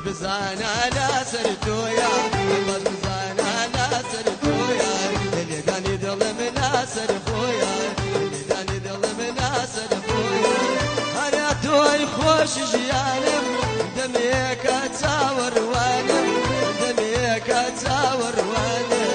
بزانا لا سرتويا بس بزانا لا سرتويا اللي داني ظلم لا سرخويا اللي داني ظلم لا سرخويا انا توي خوش جيانم دميك تصور وانم دميك تصور وانم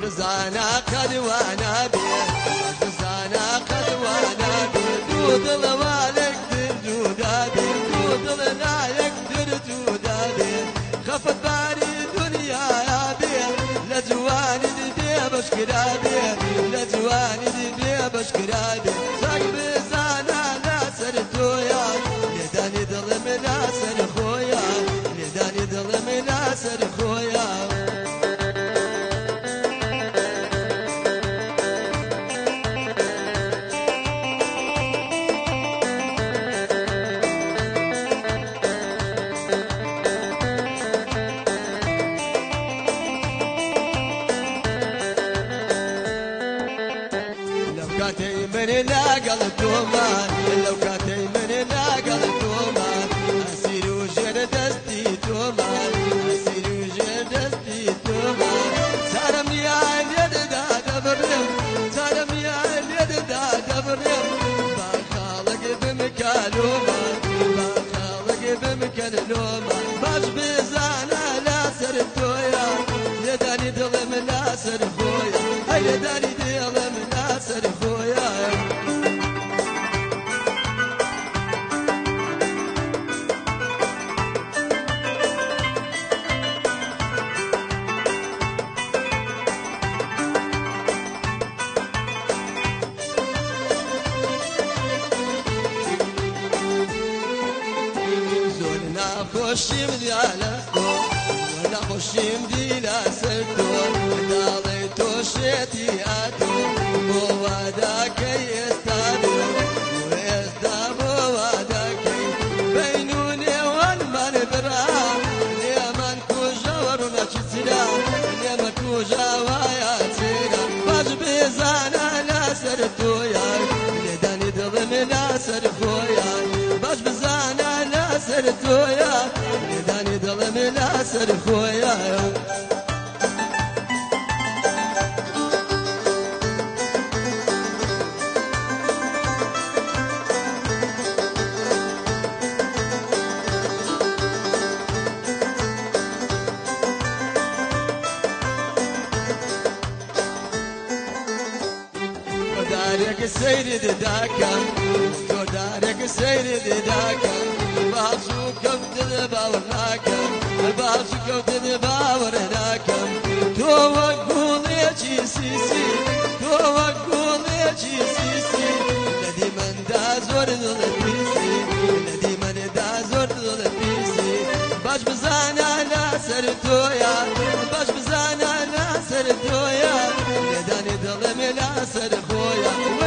بزانا قد وانا بيه بزانا قد وانا بيه دود الوالك دودادي دود لا يقدر دودادي خفت باري دنيا يا بيه لجواني دي بشكرادي لجواني دي بشكرادي ساق بزانا لا سرتويا لداني ظلم لا سرخويا لداني ظلم لا سرخويا كاتي من لا قلتوما لو كاتي من لا قلتوما اسير وجر دستي توما اسير وجر دستي توما سالم يا اليد دا دبرم سالم يا اليد دا دبرم بخالق بمكالوما بخالق بمكالوما باش بزانا لا سرتويا يداني ظلم لا سرخويا هاي يداني ظلم لا سرخويا زولنا خوشيم ديالكو زولنا خوشيم ديلا سرتو داليتو شيتي اتو بواداك يستادو ويستابو واداكي بينوني والمن برا ليمن كوجا ورناش سلا ليمن كوجا ويا سلا باش بزانا لا سرتويا لداني ظلم لا سرخويا باش بزانا لا سرتويا لداني ظلم لا سرخويا دارك سيد داكا دارك سيد داكا باسو كفت باورناكا باسو كفت باورناكا تو وقول يا سيسي تو وقول يا سيسي الذي من دازور ذلبيسي الذي من دازور ذلبيسي باش بزانا لا سرتويا باش بزانا لا سرتويا يداني ظلم لا سرخويا